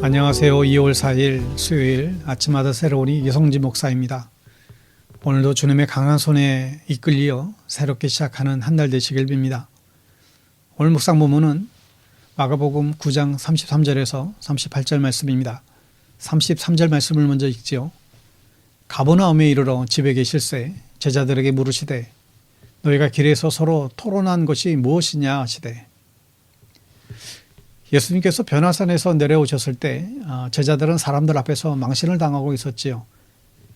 안녕하세요. 2월 4일 수요일 아침마다 새로운 이성진 목사입니다. 오늘도 주님의 강한 손에 이끌려 새롭게 시작하는 한 달 되시길 빕니다. 오늘 묵상 본문은 마가복음 9장 33절에서 38절 말씀입니다. 33절 말씀을 먼저 읽지요. 가버나움에 이르러 집에 계실새 제자들에게 물으시되 너희가 길에서 서로 토론한 것이 무엇이냐 하시되. 예수님께서 변화산에서 내려오셨을 때 제자들은 사람들 앞에서 망신을 당하고 있었지요.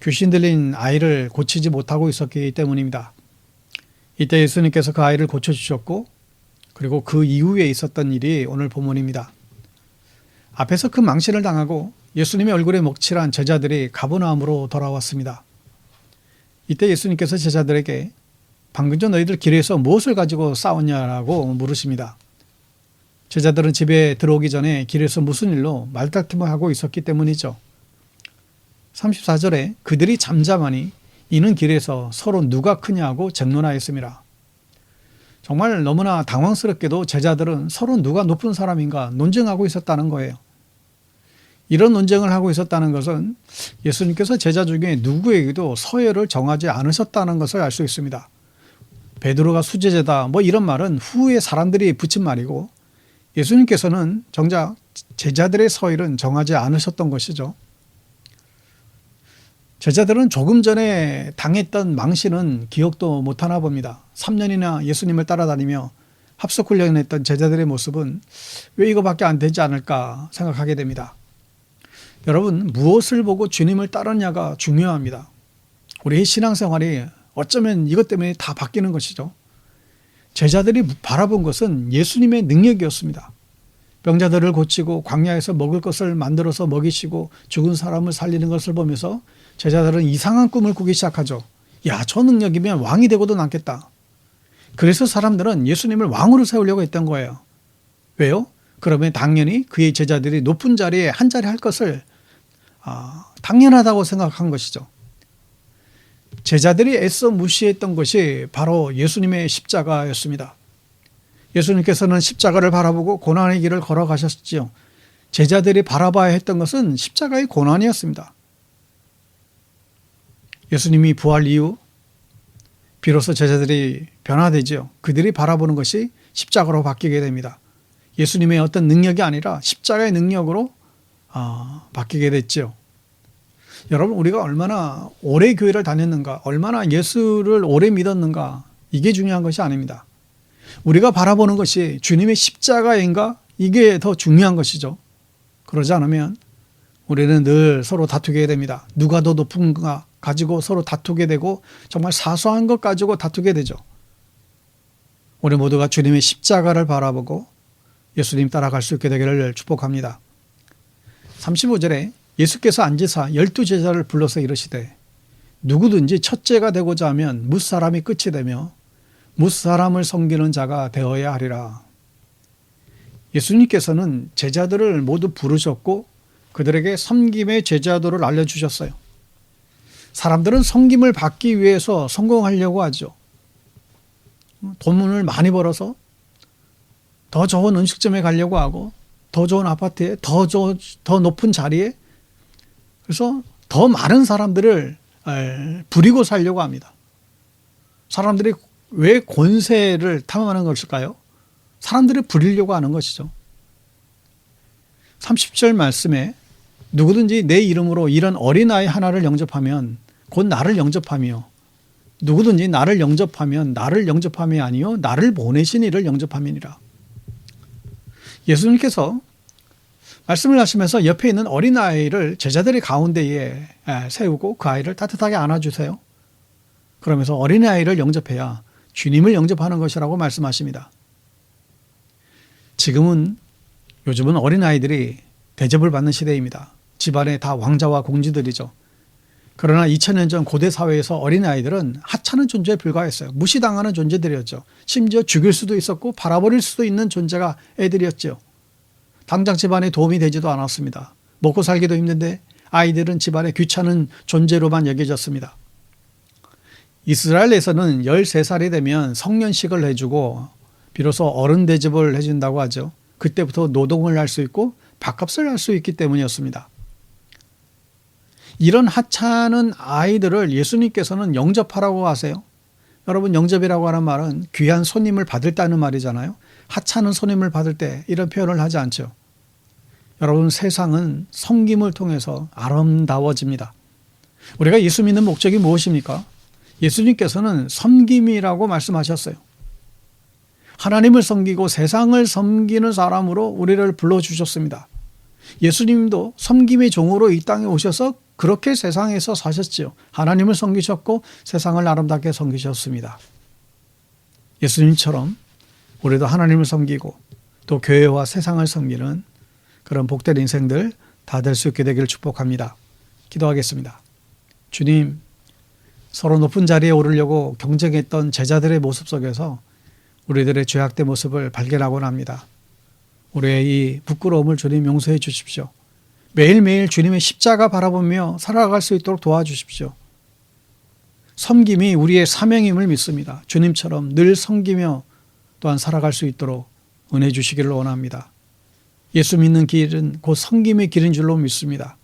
귀신 들린 아이를 고치지 못하고 있었기 때문입니다. 이때 예수님께서 그 아이를 고쳐주셨고 그리고 그 이후에 있었던 일이 오늘 본문입니다. 앞에서 그 망신을 당하고 예수님의 얼굴에 먹칠한 제자들이 가버나움으로 돌아왔습니다. 이때 예수님께서 제자들에게 방금 전 너희들 길에서 무엇을 가지고 싸웠냐라고 물으십니다. 제자들은 집에 들어오기 전에 길에서 무슨 일로 말다툼을 하고 있었기 때문이죠. 34절에 그들이 잠잠하니 이는 길에서 서로 누가 크냐고 쟁론하였습니다. 정말 너무나 당황스럽게도 제자들은 서로 누가 높은 사람인가 논쟁하고 있었다는 거예요. 이런 논쟁을 하고 있었다는 것은 예수님께서 제자 중에 누구에게도 서열을 정하지 않으셨다는 것을 알 수 있습니다. 베드로가 수제자다 이런 말은 후에 사람들이 붙인 말이고 예수님께서는 정작 제자들의 서열은 정하지 않으셨던 것이죠. 제자들은 조금 전에 당했던 망신은 기억도 못하나 봅니다. 3년이나 예수님을 따라다니며 합숙훈련했던 제자들의 모습은 왜 이거밖에 안 되지 않을까 생각하게 됩니다. 여러분, 무엇을 보고 주님을 따르냐가 중요합니다. 우리의 신앙생활이 어쩌면 이것 때문에 다 바뀌는 것이죠. 제자들이 바라본 것은 예수님의 능력이었습니다. 병자들을 고치고 광야에서 먹을 것을 만들어서 먹이시고 죽은 사람을 살리는 것을 보면서 제자들은 이상한 꿈을 꾸기 시작하죠. 야, 저 능력이면 왕이 되고도 남겠다. 그래서 사람들은 예수님을 왕으로 세우려고 했던 거예요. 왜요? 그러면 당연히 그의 제자들이 높은 자리에 한 자리 할 것을 당연하다고 생각한 것이죠. 제자들이 애써 무시했던 것이 바로 예수님의 십자가였습니다. 예수님께서는 십자가를 바라보고 고난의 길을 걸어가셨지요. 제자들이 바라봐야 했던 것은 십자가의 고난이었습니다. 예수님이 부활 이후 비로소 제자들이 변화되죠. 그들이 바라보는 것이 십자가로 바뀌게 됩니다. 예수님의 어떤 능력이 아니라 십자가의 능력으로 바뀌게 됐죠. 여러분, 우리가 얼마나 오래 교회를 다녔는가, 얼마나 예수를 오래 믿었는가, 이게 중요한 것이 아닙니다. 우리가 바라보는 것이 주님의 십자가인가, 이게 더 중요한 것이죠. 그러지 않으면 우리는 늘 서로 다투게 됩니다. 누가 더 높은가 가지고 서로 다투게 되고 정말 사소한 것 가지고 다투게 되죠. 우리 모두가 주님의 십자가를 바라보고 예수님 따라갈 수 있게 되기를 축복합니다. 35절에 예수께서 앉으사 12제자를 불러서 이르시되 누구든지 첫째가 되고자 하면 뭇사람이 끝이 되며 뭇사람을 섬기는 자가 되어야 하리라. 예수님께서는 제자들을 모두 부르셨고 그들에게 섬김의 제자도를 알려주셨어요. 사람들은 섬김을 받기 위해서 성공하려고 하죠. 돈을 많이 벌어서 더 좋은 음식점에 가려고 하고 더 좋은 아파트에 더 높은 자리에, 그래서 더 많은 사람들을 부리고 살려고 합니다. 사람들이 왜 권세를 탐하는 것일까요? 사람들을 부리려고 하는 것이죠. 30절 말씀에 누구든지 내 이름으로 이런 어린아이 하나를 영접하면 곧 나를 영접하며 누구든지 나를 영접하면 나를 영접함이 아니요 나를 보내신 이를 영접함이니라. 예수님께서 말씀을 하시면서 옆에 있는 어린아이를 제자들의 가운데에 세우고 그 아이를 따뜻하게 안아주세요. 그러면서 어린아이를 영접해야 주님을 영접하는 것이라고 말씀하십니다. 요즘은 어린아이들이 대접을 받는 시대입니다. 집안에 다 왕자와 공주들이죠. 그러나 2000년 전 고대 사회에서 어린아이들은 하찮은 존재에 불과했어요. 무시당하는 존재들이었죠. 심지어 죽일 수도 있었고 팔아버릴 수도 있는 존재가 애들이었죠. 당장 집안에 도움이 되지도 않았습니다. 먹고 살기도 힘든데 아이들은 집안에 귀찮은 존재로만 여겨졌습니다. 이스라엘에서는 13살이 되면 성년식을 해주고 비로소 어른 대접을 해준다고 하죠. 그때부터 노동을 할 수 있고 밥값을 할 수 있기 때문이었습니다. 이런 하찮은 아이들을 예수님께서는 영접하라고 하세요. 여러분, 영접이라고 하는 말은 귀한 손님을 받을 때는 말이잖아요. 하찮은 손님을 받을 때 이런 표현을 하지 않죠. 여러분, 세상은 섬김을 통해서 아름다워집니다. 우리가 예수 믿는 목적이 무엇입니까? 예수님께서는 섬김이라고 말씀하셨어요. 하나님을 섬기고 세상을 섬기는 사람으로 우리를 불러주셨습니다. 예수님도 섬김의 종으로 이 땅에 오셔서 그렇게 세상에서 사셨지요. 하나님을 섬기셨고 세상을 아름답게 섬기셨습니다. 예수님처럼 우리도 하나님을 섬기고 또 교회와 세상을 섬기는 그런 복된 인생들 다 될 수 있게 되기를 축복합니다. 기도하겠습니다. 주님, 서로 높은 자리에 오르려고 경쟁했던 제자들의 모습 속에서 우리들의 죄악된 모습을 발견하곤 합니다. 우리의 이 부끄러움을 주님 용서해 주십시오. 매일매일 주님의 십자가 바라보며 살아갈 수 있도록 도와주십시오. 섬김이 우리의 사명임을 믿습니다. 주님처럼 늘 섬기며 또한 살아갈 수 있도록 은혜 주시기를 원합니다. 예수 믿는 길은 곧 섬김의 길인 줄로 믿습니다.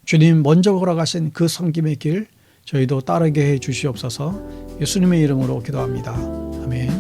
주님 먼저 걸어가신 그 섬김의 길 저희도 따르게 해 주시옵소서. 예수님의 이름으로 기도합니다. 아멘.